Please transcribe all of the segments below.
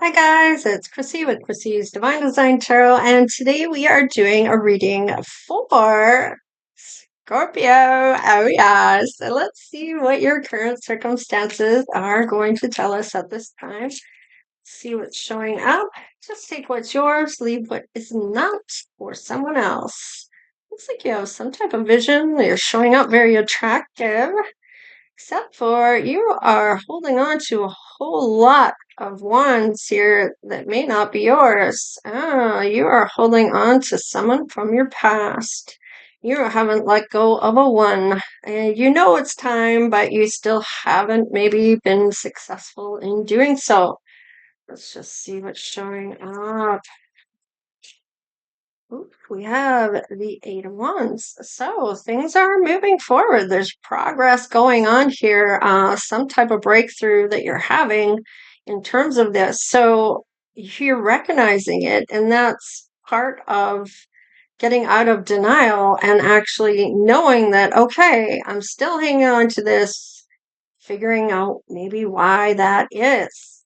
Hi guys, it's Chrissy with Chrissy's Divine Design Tarot, and today we are doing a reading for Scorpio. Oh yeah, so let's see what your current circumstances are going to tell us at this time. See what's showing up. Just take what's yours, leave what is not for someone else. Looks like you have some type of vision. You're showing up very attractive. Except for you are holding on to a whole lot of wands here that may not be yours. You are holding on to someone from your past. You haven't let go of a one. And you know it's time, but you still haven't maybe been successful in doing so. Let's just see what's showing up. Ooh, we have the Eight of Wands. So things are moving forward. There's progress going on here, some type of breakthrough that you're having in terms of this. So you're recognizing it, and that's part of getting out of denial and actually knowing that, okay, I'm still hanging on to this, figuring out maybe why that is.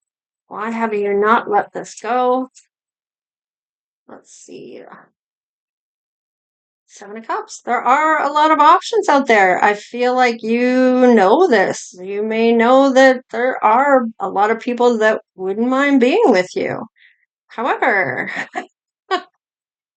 Why have you not let this go? Let's see. Seven of Cups. There are a lot of options out there. I feel like you know this. You may know that there are a lot of people that wouldn't mind being with you. However,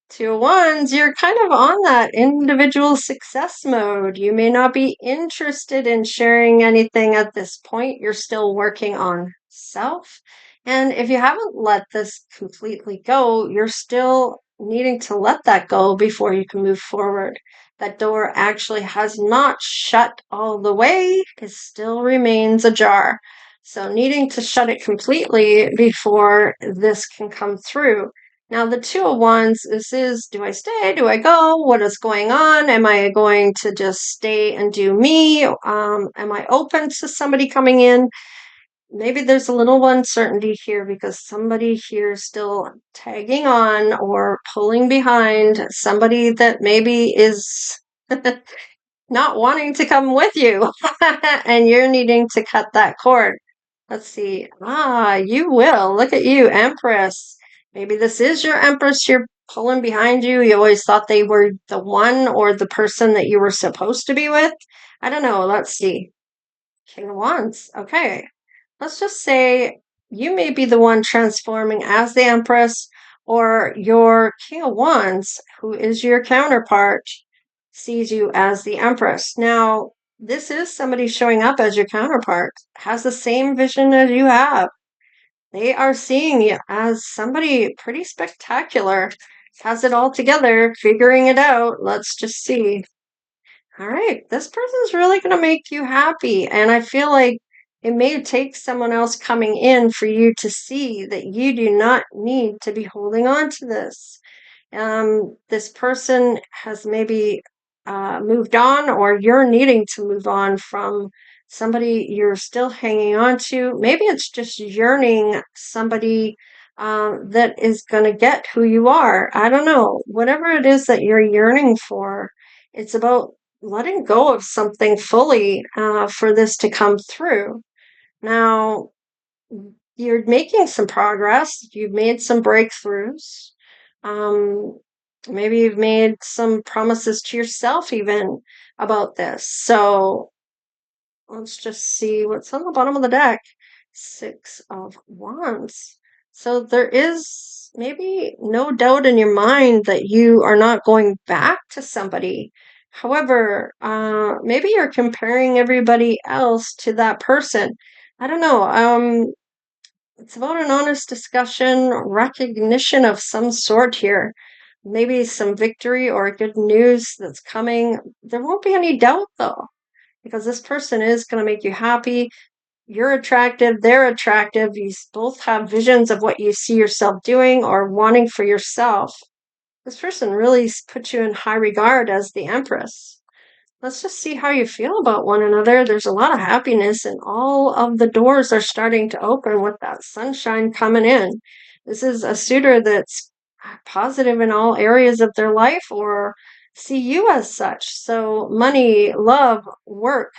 Two of Wands, you're kind of on that individual success mode. You may not be interested in sharing anything at this point. You're still working on self. And if you haven't let this completely go, you're still needing to let that go before you can move forward. That door actually has not shut all the way, it still remains ajar. So, needing to shut it completely before this can come through. Now, the Two of Wands, this is, do I stay? Do I go? What is going on? Am I going to just stay and do me? Am I open to somebody coming in? Maybe there's a little uncertainty here because somebody here is still tagging on or pulling behind somebody that maybe is not wanting to come with you and you're needing to cut that cord. Let's see. You will. Look at you, Empress. Maybe this is your Empress you're pulling behind you. You always thought they were the one or the person that you were supposed to be with. I don't know. Let's see. King of Wands. Okay. Let's just say you may be the one transforming as the Empress, or your King of Wands, who is your counterpart, sees you as the Empress. Now, this is somebody showing up as your counterpart, has the same vision as you have. They are seeing you as somebody pretty spectacular, has it all together, figuring it out. Let's just see. All right, this person's really going to make you happy. And I feel like it may take someone else coming in for you to see that you do not need to be holding on to this. This person has maybe moved on, or you're needing to move on from somebody you're still hanging on to. Maybe it's just yearning somebody that is going to get who you are. I don't know. Whatever it is that you're yearning for, it's about letting go of something fully for this to come through. Now, you're making some progress. You've made some breakthroughs. Um, Maybe you've made some promises to yourself even about this. So let's just see what's on the bottom of the deck. Six of Wands. So there is maybe no doubt in your mind that you are not going back to somebody. However, maybe you're comparing everybody else to that person. I don't know. It's about an honest discussion, recognition of some sort here. Maybe some victory or good news that's coming. There won't be any doubt though, because this person is going to make you happy. You're attractive, they're attractive. You both have visions of what you see yourself doing or wanting for yourself. This person really puts you in high regard as the Empress. Let's just see how you feel about one another. There's a lot of happiness, and all of the doors are starting to open with that sunshine coming in. This is a suitor that's positive in all areas of their life or see you as such. So, money, love, work,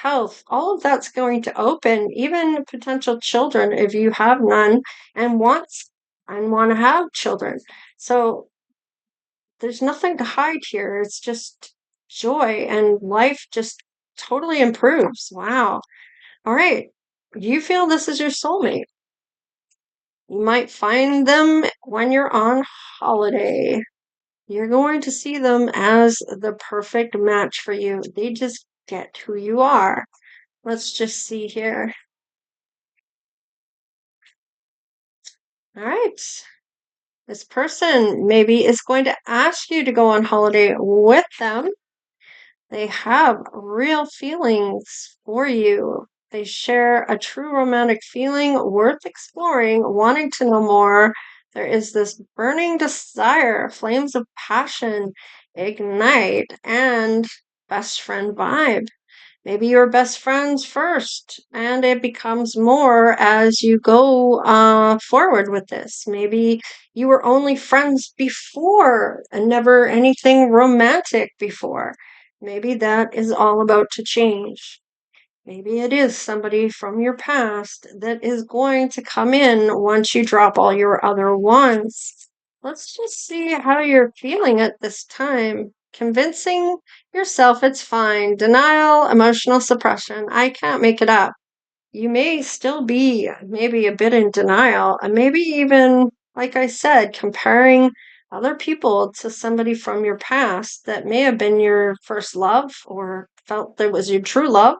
health, all of that's going to open, even potential children if you have none and want to have children. So there's nothing to hide here. It's just joy and life just totally improves. Wow. All right. You feel this is your soulmate. You might find them when you're on holiday. You're going to see them as the perfect match for you. They just get who you are. Let's just see here. All right. This person maybe is going to ask you to go on holiday with them. They have real feelings for you. They share a true romantic feeling worth exploring, wanting to know more. There is this burning desire, flames of passion ignite, and best friend vibe. Maybe you're best friends first, and it becomes more as you go forward with this. Maybe you were only friends before and never anything romantic before. Maybe that is all about to change. Maybe it is somebody from your past that is going to come in once you drop all your other ones. Let's just see how you're feeling at this time. Convincing yourself it's fine. Denial, emotional suppression. I can't make it up. You may still be maybe a bit in denial, and maybe even, like I said, comparing other people to somebody from your past that may have been your first love or felt that was your true love.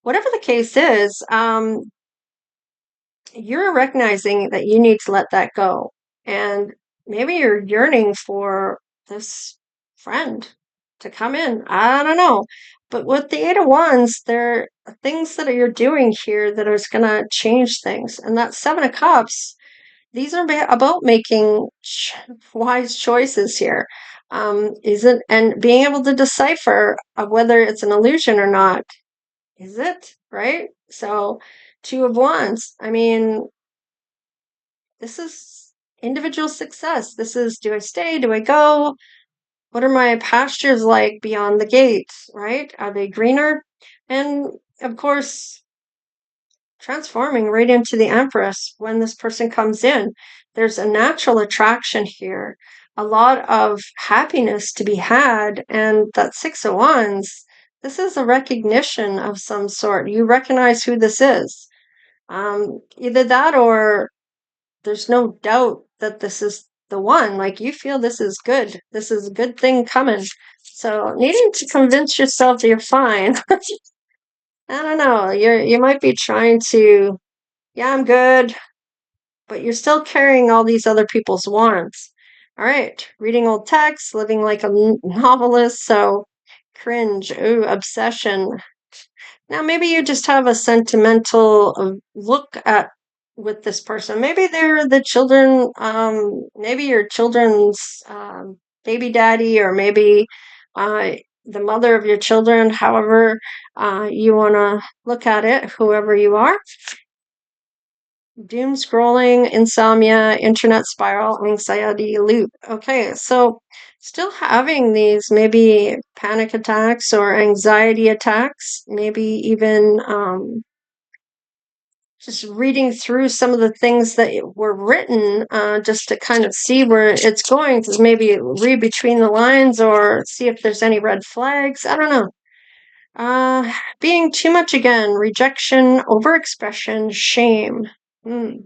Whatever the case is, you're recognizing that you need to let that go. And maybe you're yearning for this friend to come in. I don't know. But with the Eight of Wands, there are things that you're doing here that is going to change things. And that Seven of Cups, these are about making wise choices here. Is it, and being able to decipher whether it's an illusion or not. Is it? Right? So, Two of Wands. I mean, this is individual success. This is, do I stay? Do I go? What are my pastures like beyond the gate, right? Are they greener? And of course, transforming right into the Empress when this person comes in. There's a natural attraction here, a lot of happiness to be had. And that Six of Wands, this is a recognition of some sort. You recognize who this is. Either that or there's no doubt that this is the one. Like you feel this is good. This is a good thing coming. So needing to convince yourself that you're fine. I don't know. You might be trying to, yeah, I'm good, but you're still carrying all these other people's wants. All right, reading old texts, living like a novelist. So cringe, ooh, obsession. Now, maybe you just have a sentimental look at with this person. Maybe they're the children, maybe your children's baby daddy, or maybe the mother of your children, however you want to look at it, whoever you are. Doom scrolling, insomnia, internet spiral, anxiety loop. Okay, so still having these maybe panic attacks or anxiety attacks, maybe even just reading through some of the things that were written just to kind of see where it's going, to maybe read between the lines or see if there's any red flags. I don't know. Being too much again, rejection, overexpression, shame. All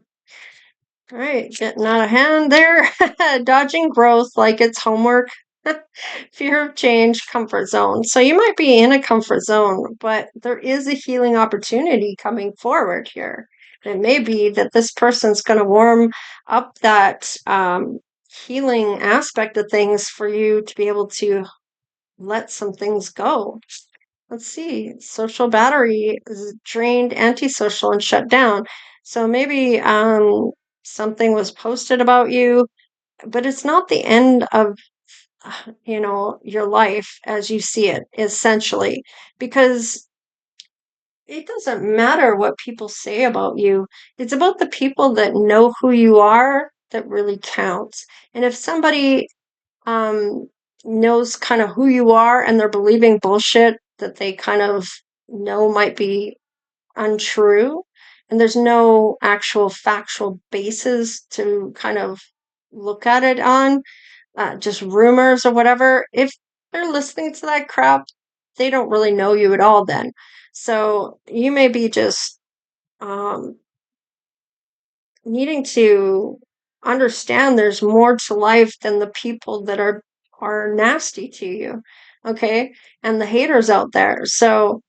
right, getting out of hand there. Dodging growth like it's homework. Fear of change, comfort zone. So you might be in a comfort zone, but there is a healing opportunity coming forward here. It may be that this person's going to warm up that healing aspect of things for you to be able to let some things go. Let's see. Social battery is drained, antisocial, and shut down. So maybe something was posted about you, but it's not the end of your life as you see it, essentially, because it doesn't matter what people say about you. It's about the people that know who you are that really counts. And if somebody um knows kind of who you are and they're believing bullshit that they kind of know might be untrue, and there's no actual factual basis to kind of look at it on, just rumors or whatever, if they're listening to that crap, they don't really know you at all then. So you may be just um, needing to understand there's more to life than the people that are nasty to you, okay? And the haters out there. So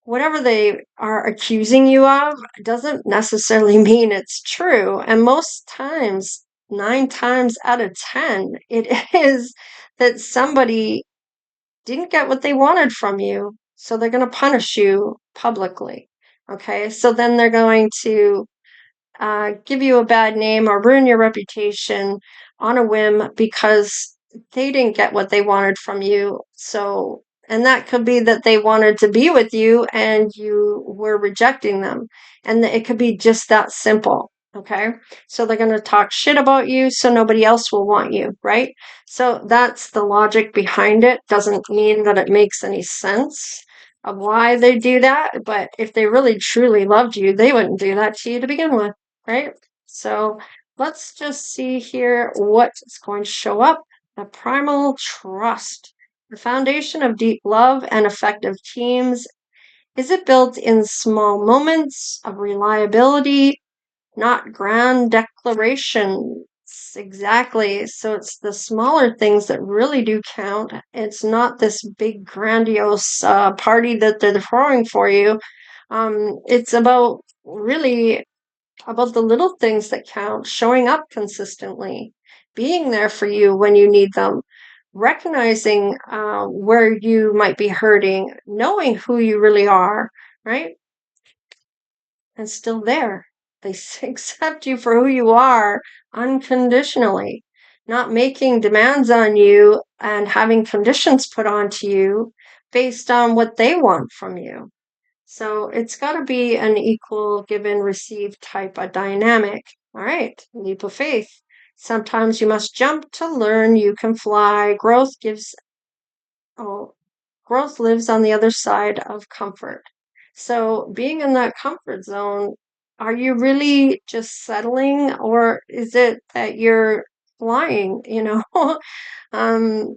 whatever they are accusing you of doesn't necessarily mean it's true. And most times, 9 times out of 10, it is that somebody didn't get what they wanted from you. So they're going to punish you publicly. Okay. So then they're going to give you a bad name or ruin your reputation on a whim because they didn't get what they wanted from you. So, and that could be that they wanted to be with you and you were rejecting them. And it could be just that simple. Okay. So they're going to talk shit about you so nobody else will want you. Right. So that's the logic behind it. Doesn't mean that it makes any sense of why they do that. But if they really truly loved you, they wouldn't do that to you to begin with. Right? So let's just see here what is going to show up. The primal trust. The foundation of deep love and effective teams. Is it built in small moments of reliability, not grand declarations? Exactly. So it's the smaller things that really do count. It's not this big grandiose party that they're throwing for you. It's about really about the little things that count, showing up consistently, being there for you when you need them, recognizing where you might be hurting, knowing who you really are, right? And still there. They accept you for who you are unconditionally, not making demands on you and having conditions put onto you based on what they want from you. So it's got to be an equal give and receive type of dynamic. All right, leap of faith. Sometimes you must jump to learn you can fly. Oh, growth lives on the other side of comfort. So being in that comfort zone, are you really just settling or is it that you're flying,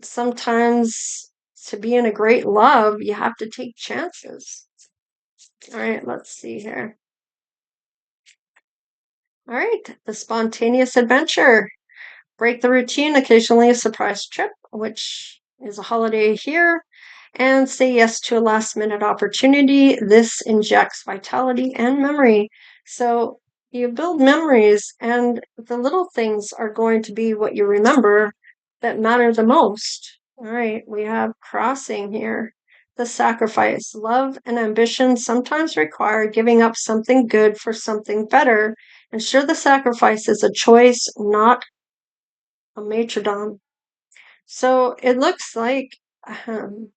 sometimes to be in a great love, you have to take chances. All right, let's see here. All right, the spontaneous adventure. Break the routine, occasionally a surprise trip, which is a holiday here, and say yes to a last minute opportunity. This injects vitality and memory. So you build memories, and the little things are going to be what you remember that matter the most. All right, we have crossing here. The sacrifice. Love and ambition sometimes require giving up something good for something better. Ensure the sacrifice is a choice, not a matrodom. So it looks like um,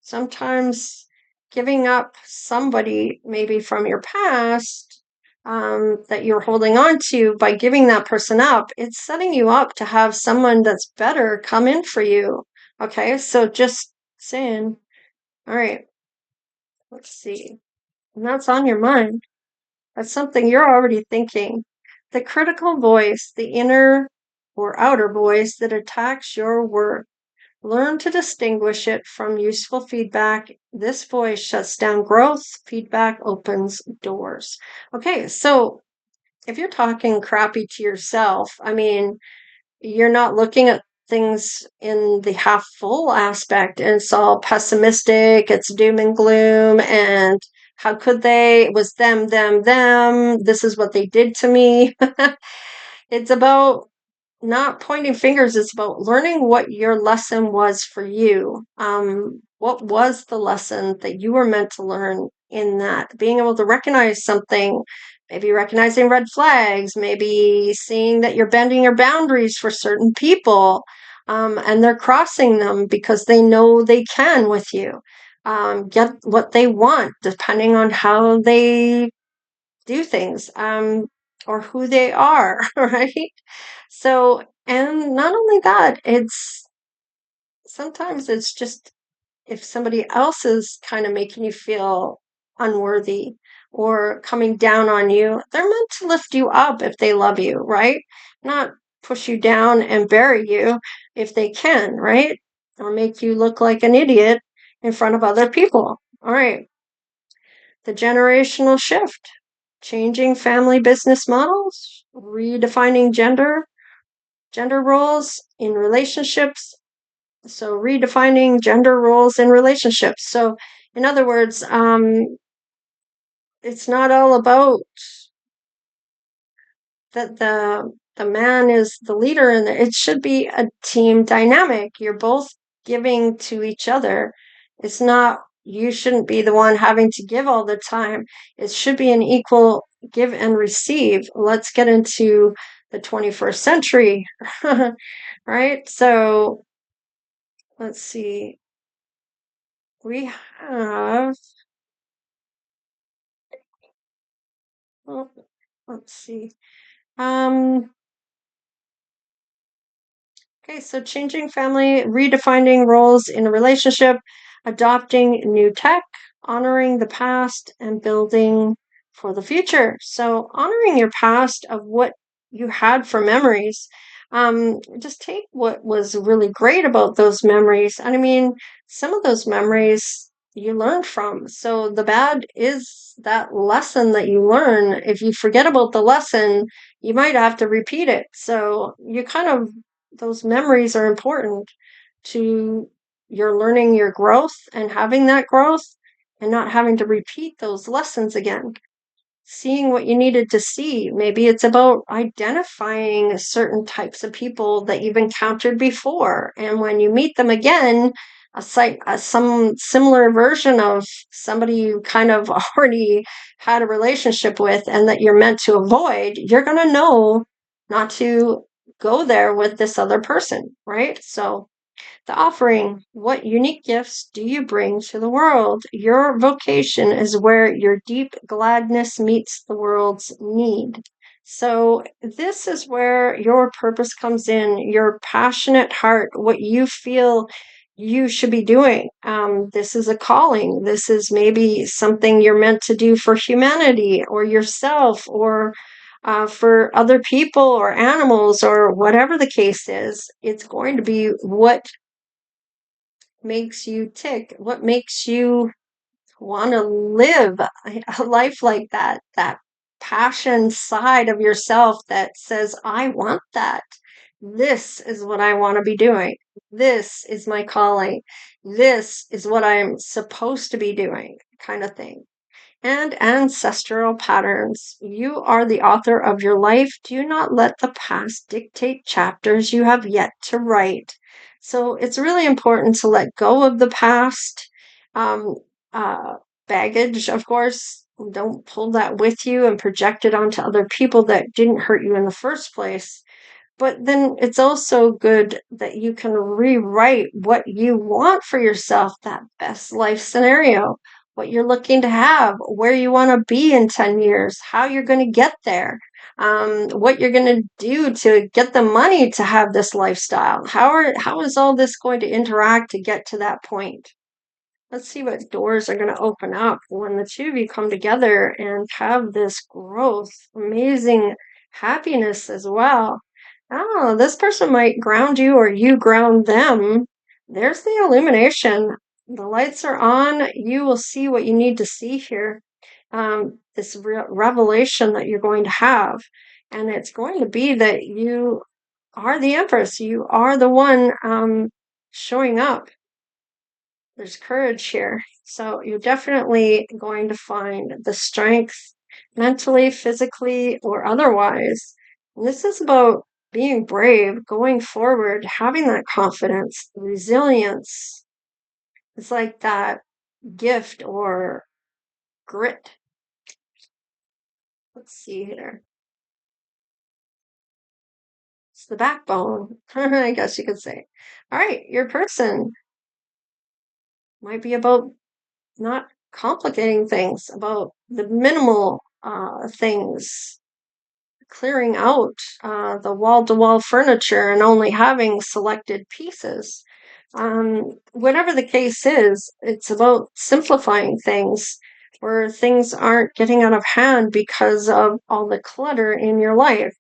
sometimes giving up somebody maybe from your past that you're holding on to by giving that person up, it's setting you up to have someone that's better come in for you. Okay, so just saying, all right, let's see. And that's on your mind. That's something you're already thinking. The critical voice, the inner or outer voice that attacks your worth. Learn to distinguish it from useful feedback. This voice shuts down growth. Feedback opens doors. Okay, so if you're talking crappy to yourself, I mean, you're not looking at things in the half full aspect. And it's all pessimistic, it's doom and gloom, and how could they? It was them. This is what they did to me. It's about not pointing fingers. It's about learning what your lesson was for you. What was the lesson that you were meant to learn in that? Being able to recognize something, maybe recognizing red flags, maybe seeing that you're bending your boundaries for certain people, and they're crossing them because they know they can with you. Get what they want, depending on how they do things, or who they are, right? So, and not only that, it's sometimes it's just if somebody else is kind of making you feel unworthy or coming down on you, they're meant to lift you up if they love you, right? Not push you down and bury you if they can, right? Or make you look like an idiot in front of other people. All right. The generational shift, changing family business models, redefining gender roles in relationships. So redefining gender roles in relationships. So in other words, it's not all about that the man is the leader, and it should be a team dynamic. You're both giving to each other. It's not, you shouldn't be the one having to give all the time. It should be an equal give and receive. Let's get into the 21st century. Right? So let's see. We have, oh, let's see. Um, okay, so changing family, redefining roles in a relationship, adopting new tech, honoring the past, and building for the future. So honoring your past of what you had for memories. Just take what was really great about those memories. And I mean, some of those memories you learned from. So the bad is that lesson that you learn. If you forget about the lesson, you might have to repeat it. So you kind of, those memories are important to your learning, your growth, and having that growth and not having to repeat those lessons again. Seeing what you needed to see. Maybe it's about identifying certain types of people that you've encountered before. And when you meet them again, some similar version of somebody you kind of already had a relationship with and that you're meant to avoid, you're going to know not to go there with this other person, right? So the offering, what unique gifts do you bring to the world? Your vocation is where your deep gladness meets the world's need. So, this is where your purpose comes in, your passionate heart, what you feel you should be doing. This is a calling. This is maybe something you're meant to do for humanity or yourself or for other people or animals or whatever the case is. It's going to be what makes you tick, what makes you want to live a life like that, that passion side of yourself that says, I want that. This is what I want to be doing. This is my calling. This is what I'm supposed to be doing, kind of thing. And ancestral patterns. You are the author of your life. Do not let the past dictate chapters you have yet to write. So it's really important to let go of the past. Um, uh, Baggage, of course, don't pull that with you and project it onto other people that didn't hurt you in the first place. But then it's also good that you can rewrite what you want for yourself, that best life scenario, what you're looking to have, where you want to be in 10 years, how you're going to get there, what you're going to do to get the money to have this lifestyle. How is all this going to interact to get to that point? Let's see what doors are going to open up when the two of you come together and have this growth, amazing happiness as well. Oh, this person might ground you or you ground them. There's the illumination. The lights are on. You will see what you need to see here. This revelation that you're going to have. And it's going to be that you are the Empress. You are the one showing up. There's courage here. So you're definitely going to find the strength mentally, physically, or otherwise. And this is about being brave, going forward, having that confidence, resilience. It's like that gift or grit. Let's see here. It's the backbone, I guess you could say. All right, your person might be about not complicating things, about the minimal things, clearing out the wall to wall furniture and only having selected pieces. Whatever the case is, it's about simplifying things where things aren't getting out of hand because of all the clutter in your life.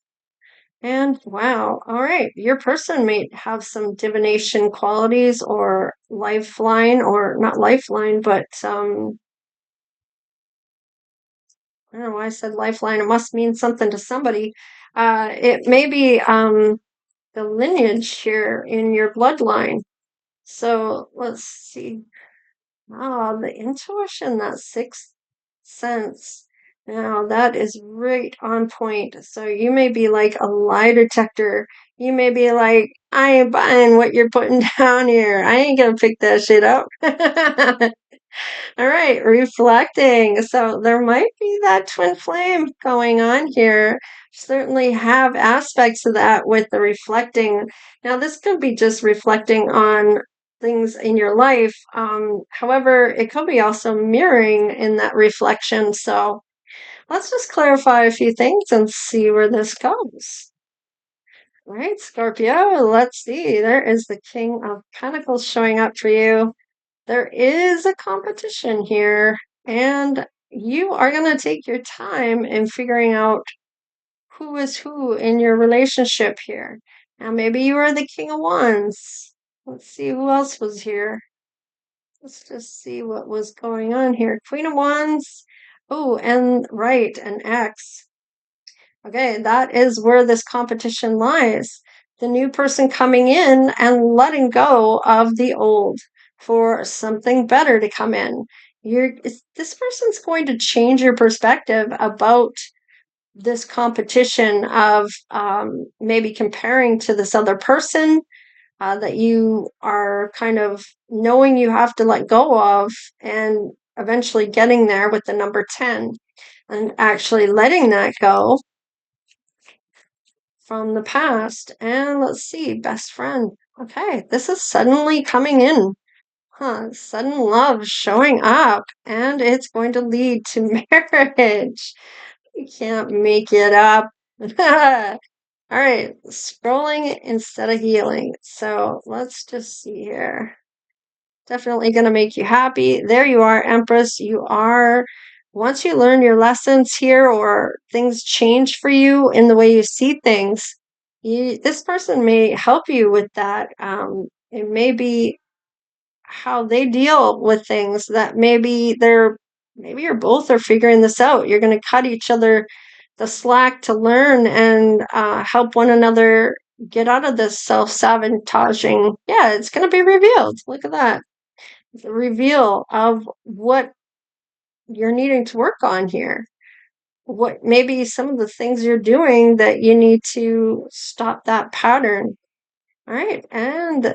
And wow, all right, your person may have some divination qualities or lifeline, or not lifeline, but I don't know why I said lifeline. It must mean something to somebody. It may be the lineage here in your bloodline. So let's see. Oh, the intuition, that sixth sense. Now that is right on point. So you may be like a lie detector. You may be like, I ain't buying what you're putting down here. I ain't gonna pick that shit up. All right, reflecting. So there might be that twin flame going on here. Certainly have aspects of that with the reflecting. Now, this could be just reflecting on things in your life. However, it could be also mirroring in that reflection. So let's just clarify a few things and see where this goes. All right, Scorpio, let's see. There is the King of Pentacles showing up for you. There is a competition here, and you are going to take your time in figuring out who is who in your relationship here. Now, maybe you are the King of Wands. Let's see who else was here. Let's just see what was going on here. Queen of Wands. Oh, and right, an X. Okay, that is where this competition lies. The new person coming in and letting go of the old for something better to come in. This person's going to change your perspective about this competition of maybe comparing to this other person that you are kind of knowing you have to let go of, and eventually getting there with the number 10 and actually letting that go from the past. And let's see, best friend. Okay, this is suddenly coming in. Sudden love showing up, and it's going to lead to marriage. You can't make it up. All right, scrolling instead of healing. So let's just see here. Definitely going to make you happy. There you are, Empress. You are, once you learn your lessons here or things change for you in the way you see things, this person may help you with that. It may be how they deal with things that maybe you're both are figuring this out. You're going to cut each other the slack to learn and help one another get out of this self-sabotaging. Yeah, it's going to be revealed. Look at that. The reveal of what you're needing to work on here. What maybe some of the things you're doing that you need to stop that pattern. All right, and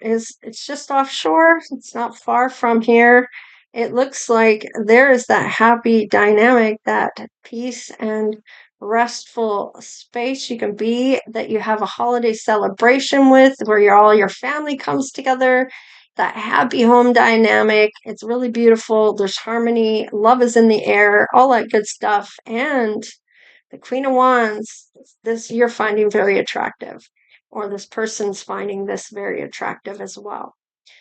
it's just offshore. It's not far from here. It looks like there is that happy dynamic, that peace and restful space you can be, that you have a holiday celebration with, where all your family comes together, that happy home dynamic. It's really beautiful. There's harmony, love is in the air, all that good stuff. And the Queen of Wands, this you're finding very attractive, or this person's finding this very attractive as well.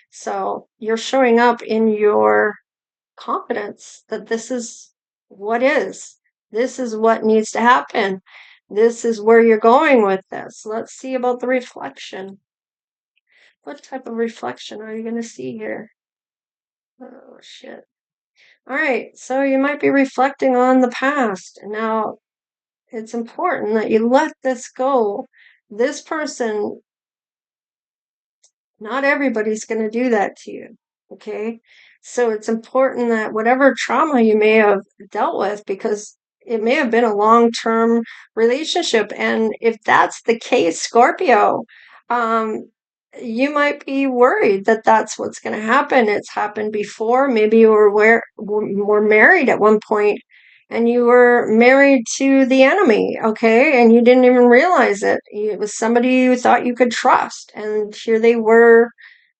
So you're showing up in your confidence that this is what is. This is what needs to happen. This is where you're going with this. Let's see about the reflection. What type of reflection are you going to see here? Oh, shit. All right, so you might be reflecting on the past. Now, it's important that you let this go. This person, not everybody's going to do that to you. Okay. So it's important that whatever trauma you may have dealt with, because it may have been a long-term relationship. And if that's the case, Scorpio, um, you might be worried that that's what's going to happen. It's happened before. Maybe you were married at one point, and you were married to the enemy, okay? And you didn't even realize it. It was somebody you thought you could trust. And here they were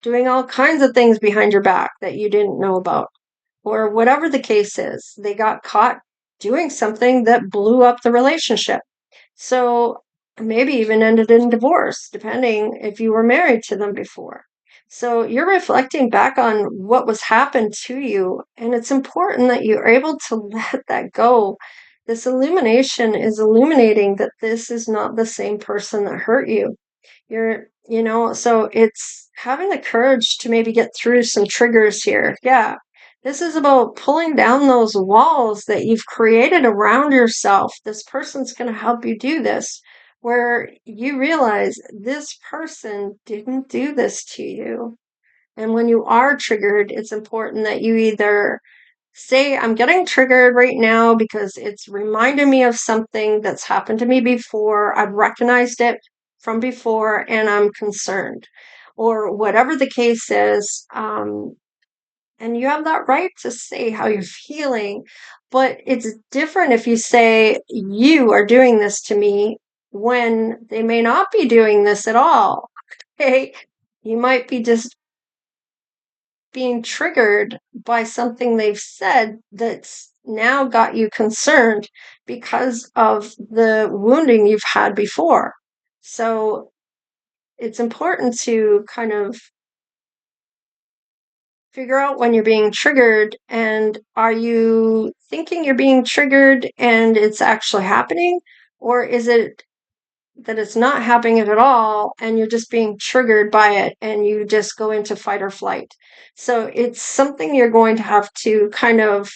doing all kinds of things behind your back that you didn't know about. Or whatever the case is, they got caught doing something that blew up the relationship. So maybe even ended in divorce, depending if you were married to them before. So you're reflecting back on what was happened to you, and it's important that you're able to let that go. This illumination is illuminating that this is not the same person that hurt you. So it's having the courage to maybe get through some triggers here. Yeah. This is about pulling down those walls that you've created around yourself. This person's going to help you do this, where you realize this person didn't do this to you. And when you are triggered, it's important that you either say, I'm getting triggered right now because it's reminding me of something that's happened to me before. I've recognized it from before and I'm concerned, or whatever the case is. And you have that right to say how you're feeling, but it's different if you say, you are doing this to me when they may not be doing this at all. Okay. You might be just being triggered by something they've said that's now got you concerned because of the wounding you've had before. So it's important to kind of figure out when you're being triggered, and are you thinking you're being triggered and it's actually happening, or is it that it's not happening at all and you're just being triggered by it and you just go into fight or flight. So it's something you're going to have to kind of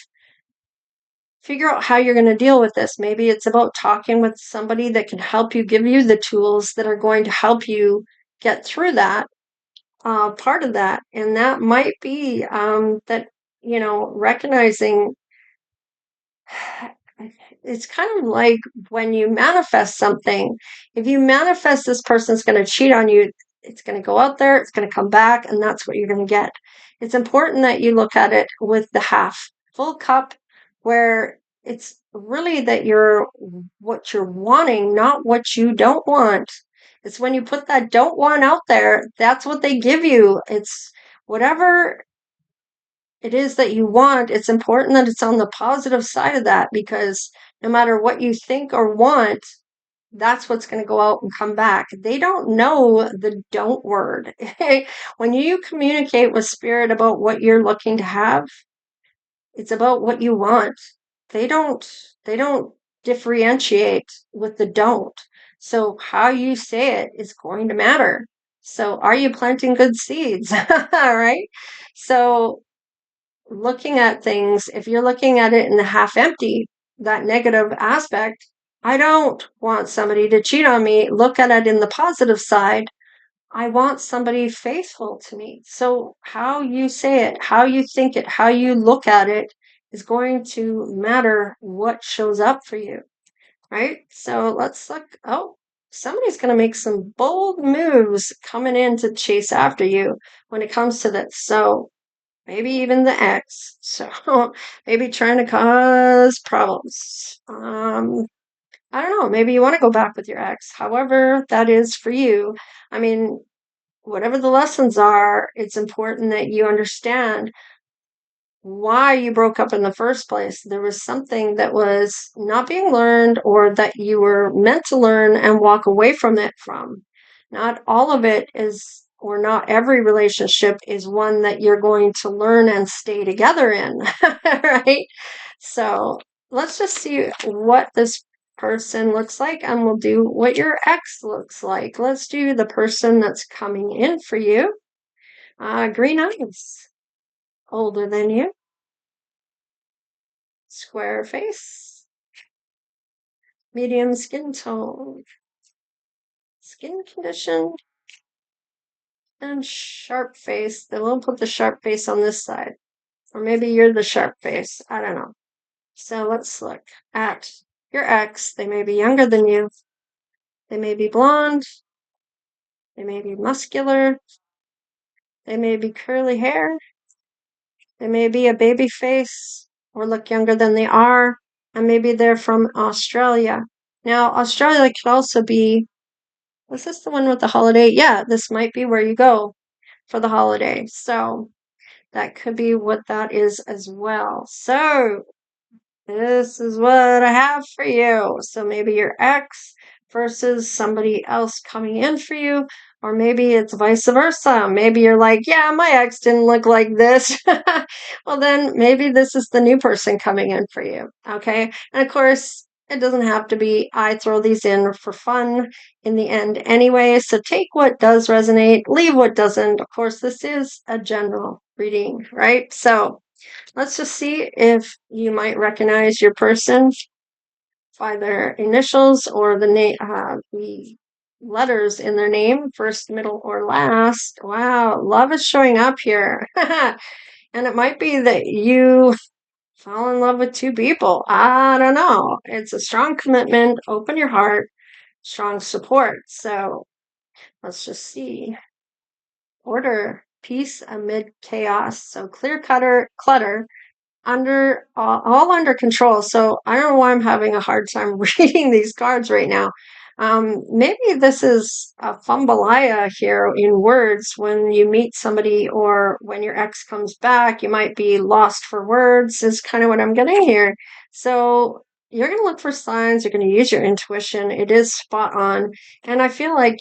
figure out how you're going to deal with this. Maybe it's about talking with somebody that can help you, give you the tools that are going to help you get through that part of that. And that might be that, recognizing it's kind of like when you manifest something. If you manifest this person's going to cheat on you, it's going to go out there, it's going to come back, and that's what you're going to get. It's important that you look at it with the half full cup, where it's really that you're what you're wanting, not what you don't want. It's when you put that don't want out there, that's what they give you. It's whatever it is that you want, it's important that it's on the positive side of that, because no matter what you think or want, that's what's going to go out and come back. They don't know the don't word. When you communicate with spirit about what you're looking to have, it's about what you want. They don't they don't differentiate with the don't. So how you say it is going to matter. So are you planting good seeds? Right? So looking at things, if you're looking at it in the half empty, that negative aspect, I don't want somebody to cheat on me. Look at it in the positive side. I want somebody faithful to me. So how you say it, how you think it, how you look at it is going to matter what shows up for you, right? So let's look. Oh, somebody's going to make some bold moves coming in to chase after you when it comes to this. So maybe even the ex. So maybe trying to cause problems. I don't know. Maybe you want to go back with your ex. However, that is for you. I mean, whatever the lessons are, it's important that you understand why you broke up in the first place. There was something that was not being learned, or that you were meant to learn and walk away from it from. Not all of it is, or not every relationship is one that you're going to learn and stay together in, right? So let's just see what this person looks like, and we'll do what your ex looks like. Let's do the person that's coming in for you. Green eyes, older than you, square face, medium skin tone, skin condition, and sharp face. Then we'll put the sharp face on this side. Or maybe you're the sharp face. I don't know. So let's look at your ex. They may be younger than you. They may be blonde. They may be muscular. They may be curly hair. They may be a baby face or look younger than they are. And maybe they're from Australia. Now, Australia could also be, was this the one with the holiday? Yeah, this might be where you go for the holiday. So that could be what that is as well. So this is what I have for you. So maybe your ex versus somebody else coming in for you. Or maybe it's vice versa. Maybe you're like, yeah, my ex didn't look like this. Well, then maybe this is the new person coming in for you. Okay. And of course, it doesn't have to be. I throw these in for fun in the end anyway. So take what does resonate, leave what doesn't. Of course, this is a general reading, right? So let's just see if you might recognize your person by their initials or the letters in their name, first, middle, or last. Wow, love is showing up here. And it might be that you fall in love with two people. I don't know. It's a strong commitment, open your heart, strong support. So let's just see. Order, peace amid chaos. So clear clutter, under all under control. So I don't know why I'm having a hard time reading these cards right now. Maybe this is a fumbalaya here in words. When you meet somebody or when your ex comes back, you might be lost for words, is kind of what I'm getting here. So you're going to look for signs. You're going to use your intuition. It is spot on. And I feel like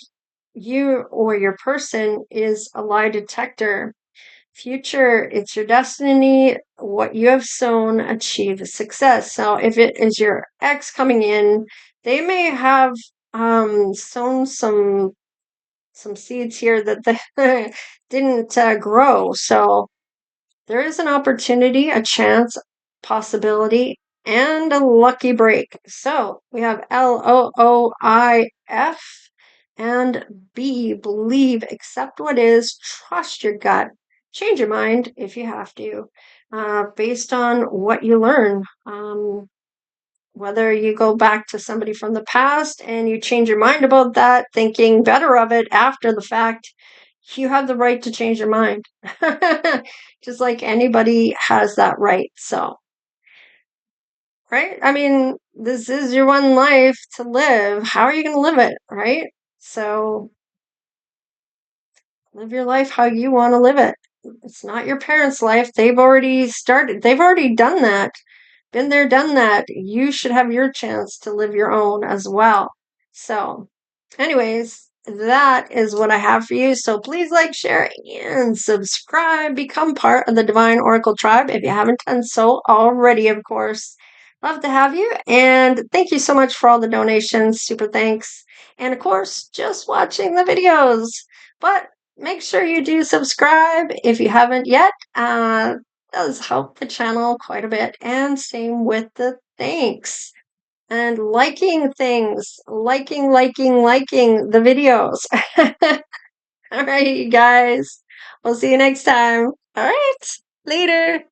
you or your person is a lie detector. Future, it's your destiny. What you have sown, achieve success. So if it is your ex coming in, they may have sown some seeds here that they didn't grow. So there is an opportunity, a chance, possibility, and a lucky break. So we have LOOIF and B, believe, accept what is, trust your gut, change your mind if you have to, based on what you learn. Whether you go back to somebody from the past and you change your mind about that, thinking better of it after the fact, you have the right to change your mind. Just like anybody has that right. So, right? I mean, this is your one life to live. How are you going to live it, right? So, live your life how you want to live it. It's not your parents' life. They've already started, they've already done that. Been there, done that. You should have your chance to live your own as well. So, anyways, that is what I have for you. So please like, share, and subscribe. Become part of the Divine Oracle Tribe if you haven't done so already, of course. Love to have you. And thank you so much for all the donations. Super thanks. And of course, just watching the videos. But make sure you do subscribe if you haven't yet. Does help the channel quite a bit, and same with the thanks and liking things, liking the videos. All right, you guys, we'll see you next time. All right, later.